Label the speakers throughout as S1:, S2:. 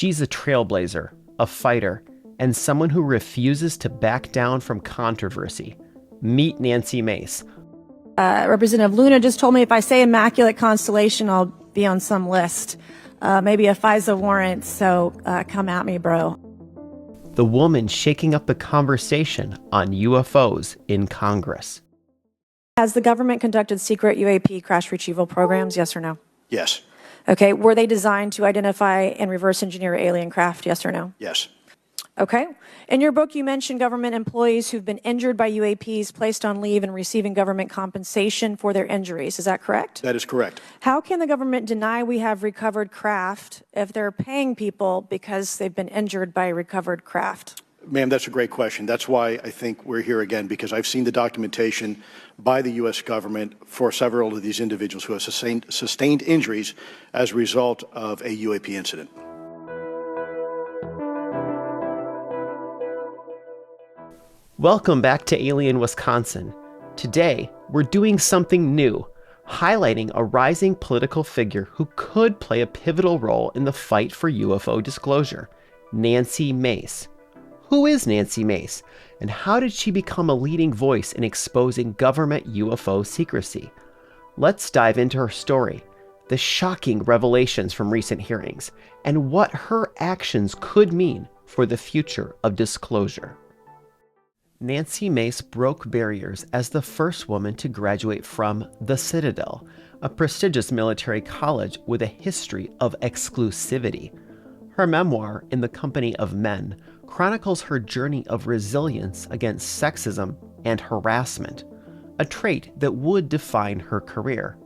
S1: She's a trailblazer, a fighter, and someone who refuses to back down from controversy. Meet Nancy Mace.
S2: Representative Luna just told me if I say Immaculate Constellation, I'll be on some list. Maybe a FISA warrant, so come at me, bro.
S1: The woman shaking up the conversation on UFOs in Congress.
S2: Has the government conducted secret UAP crash retrieval programs, yes or no?
S3: Yes.
S2: Okay, were they designed to identify and reverse engineer alien craft, yes or no?
S3: Yes.
S2: Okay. In your book, you mentioned government employees who've been injured by UAPs placed on leave and receiving government compensation for their injuries. Is that correct?
S3: That is correct.
S2: How can the government deny we have recovered craft if they're paying people because they've been injured by recovered craft?
S3: Ma'am, that's a great question. That's why I think we're here again, because I've seen the documentation by the U.S. government for several of these individuals who have sustained injuries as a result of a UAP incident.
S1: Welcome back to Alien Wisconsin. Today, we're doing something new, highlighting a rising political figure who could play a pivotal role in the fight for UFO disclosure, Nancy Mace. Who is Nancy Mace, and how did she become a leading voice in exposing government UFO secrecy? Let's dive into her story, the shocking revelations from recent hearings, and what her actions could mean for the future of disclosure. Nancy Mace broke barriers as the first woman to graduate from the Citadel, a prestigious military college with a history of exclusivity. Her memoir, In the Company of Men, chronicles her journey of resilience against sexism and harassment, a trait that would define her career.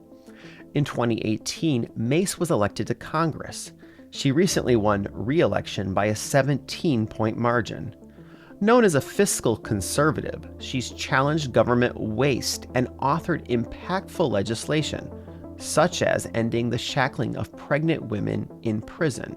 S1: In 2018, Mace was elected to Congress. She recently won re-election by a 17-point margin. Known as a fiscal conservative, she's challenged government waste and authored impactful legislation, such as ending the shackling of pregnant women in prison.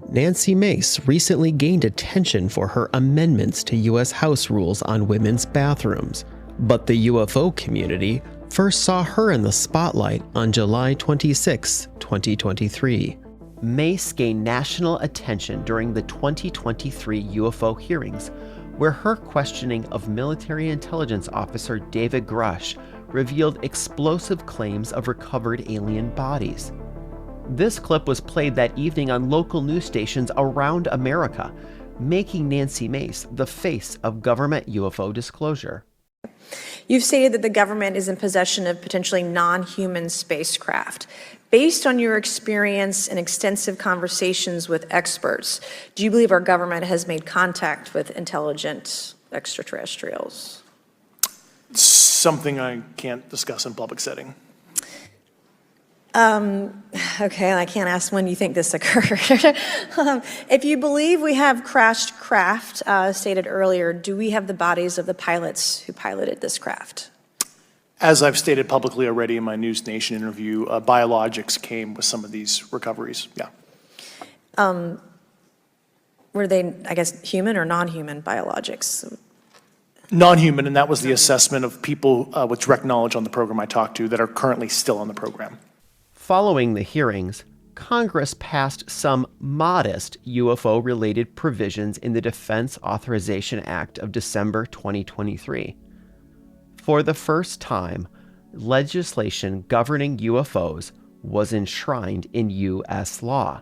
S1: Nancy Mace recently gained attention for her amendments to U.S. House rules on women's bathrooms, but the UFO community first saw her in the spotlight on July 26, 2023. Mace gained national attention during the 2023 UFO hearings, where her questioning of military intelligence officer David Grush revealed explosive claims of recovered alien bodies. This clip was played that evening on local news stations around America, making Nancy Mace the face of government UFO disclosure.
S2: You've stated that the government is in possession of potentially non-human spacecraft. Based on your experience and extensive conversations with experts, do you believe our government has made contact with intelligent extraterrestrials?
S4: Something I can't discuss in public setting.
S2: Okay, I can't ask when you think this occurred. If you believe we have crashed craft, stated earlier, do we have the bodies of the pilots who piloted this craft?
S4: As I've stated publicly already in my News Nation interview, biologics came with some of these recoveries, yeah.
S2: Were they, I guess, human or non-human biologics?
S4: Non-human, and that was the assessment of people with direct knowledge on the program I talked to that are currently still on the program.
S1: Following the hearings, Congress passed some modest UFO-related provisions in the Defense Authorization Act of December 2023. For the first time, legislation governing UFOs was enshrined in U.S. law.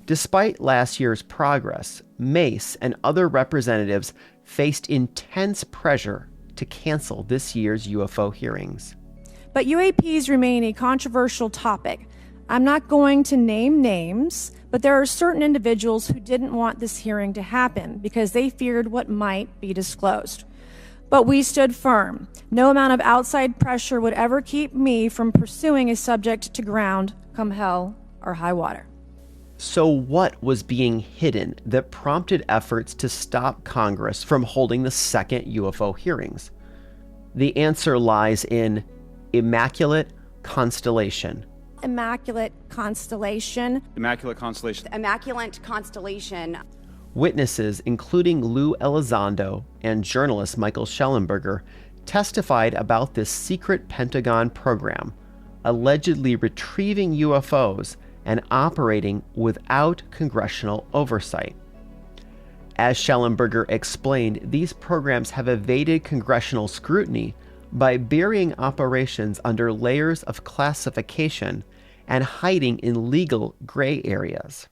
S1: Despite last year's progress, Mace and other representatives faced intense pressure to cancel this year's UFO hearings.
S2: But UAPs remain a controversial topic. I'm not going to name names, but there are certain individuals who didn't want this hearing to happen because they feared what might be disclosed. But we stood firm. No amount of outside pressure would ever keep me from pursuing a subject to ground, come hell or high water.
S1: So what was being hidden that prompted efforts to stop Congress from holding the second UFO hearings? The answer lies in Immaculate Constellation.
S2: Immaculate Constellation.
S5: Immaculate Constellation.
S6: Immaculate Constellation.
S1: Witnesses, including Lou Elizondo and journalist Michael Schellenberger, testified about this secret Pentagon program, allegedly retrieving UFOs and operating without congressional oversight. As Schellenberger explained, these programs have evaded congressional scrutiny by burying operations under layers of classification and hiding in legal gray areas.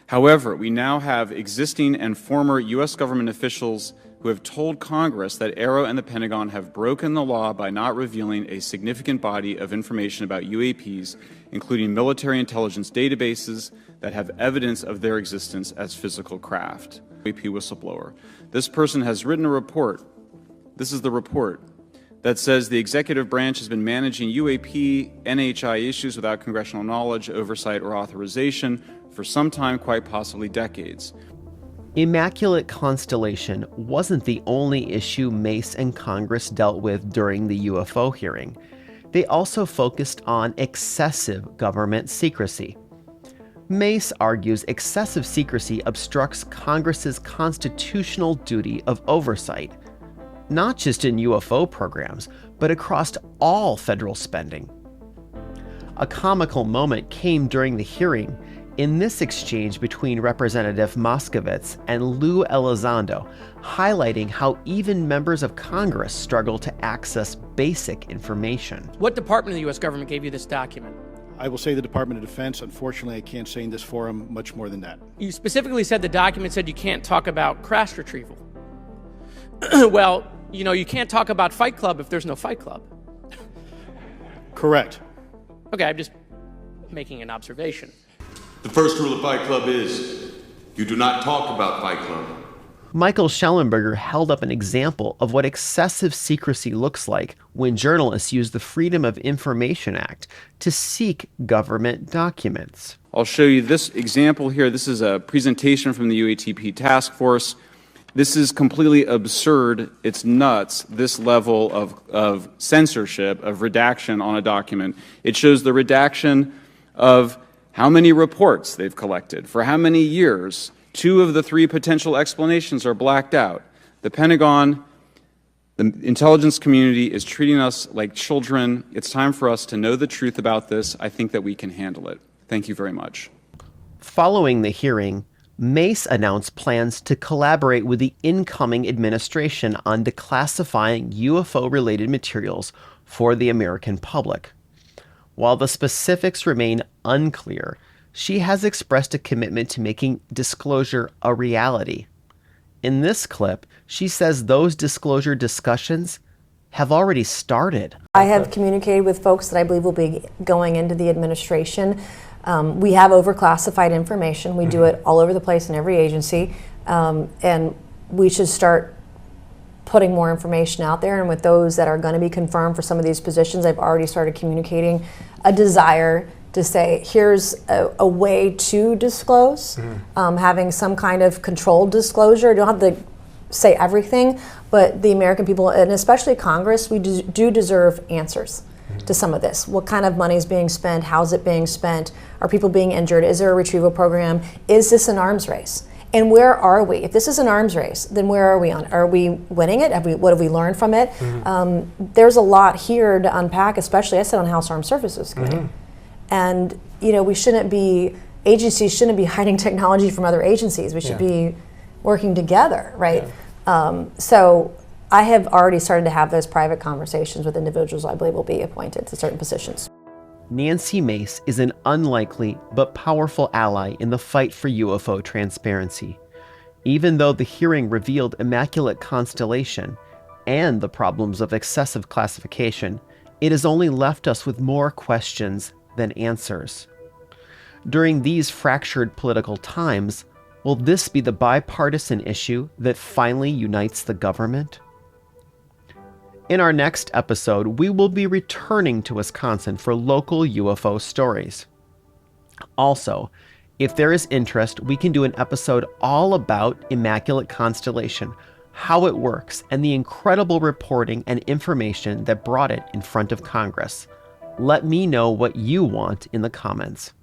S5: However, we now have existing and former U.S. government officials who have told Congress that AARO and the Pentagon have broken the law by not revealing a significant body of information about UAPs, including military intelligence databases that have evidence of their existence as physical craft. UAP whistleblower. This person has written a report. This is the report that says the executive branch has been managing UAP, NHI issues without congressional knowledge, oversight, or authorization for some time, quite possibly decades.
S1: Immaculate Constellation wasn't the only issue Mace and Congress dealt with during the UFO hearing. They also focused on excessive government secrecy. Mace argues excessive secrecy obstructs Congress's constitutional duty of oversight, not just in UFO programs, but across all federal spending. A comical moment came during the hearing in this exchange between Representative Moskowitz and Lou Elizondo, highlighting how even members of Congress struggle to access basic information.
S7: What department of the U.S. government gave you this document?
S3: I will say the Department of Defense. Unfortunately, I can't say in this forum much more than that.
S7: You specifically said the document said you can't talk about crash retrieval. Well, you can't talk about Fight Club if there's no Fight Club.
S3: Correct.
S7: Okay, I'm just making an observation.
S8: The first rule of Fight Club is you do not talk about Fight Club.
S1: Michael Schellenberger held up an example of what excessive secrecy looks like when journalists use the Freedom of Information Act to seek government documents.
S5: I'll show you this example here. This is a presentation from the UATP task force. This is completely absurd. It's nuts, this level of censorship, of redaction on a document. It shows the redaction of how many reports they've collected, for how many years. 2 of the 3 potential explanations are blacked out. The Pentagon, the intelligence community is treating us like children. It's time for us to know the truth about this. I think that we can handle it. Thank you very much.
S1: Following the hearing, Mace announced plans to collaborate with the incoming administration on declassifying UFO-related materials for the American public. While the specifics remain unclear, she has expressed a commitment to making disclosure a reality. In this clip, she says those disclosure discussions have already started.
S9: I have communicated with folks that I believe will be going into the administration. We have overclassified information. We do it all over the place in every agency, and we should start putting more information out there. And with those that are going to be confirmed for some of these positions, I've already started communicating a desire to say, here's a way to disclose, having some kind of controlled disclosure. You don't have to say everything, but the American people, and especially Congress, we do deserve answers to some of this. What kind of money is being spent? How's it being spent? Are people being injured? Is there a retrieval program? Is this an arms race? And where are we? If this is an arms race, then where are we on? Are we winning it? What have we learned from it? There's a lot here to unpack, especially I sit on House Armed Services Committee. And we shouldn't be, agencies shouldn't be hiding technology from other agencies. We should be working together, right? So I have already started to have those private conversations with individuals I believe will be appointed to certain positions.
S1: Nancy Mace is an unlikely but powerful ally in the fight for UFO transparency. Even though the hearing revealed Immaculate Constellation and the problems of excessive classification, it has only left us with more questions than answers. During these fractured political times, will this be the bipartisan issue that finally unites the government? In our next episode, we will be returning to Wisconsin for local UFO stories. Also, if there is interest, we can do an episode all about Immaculate Constellation, how it works, and the incredible reporting and information that brought it in front of Congress. Let me know what you want in the comments.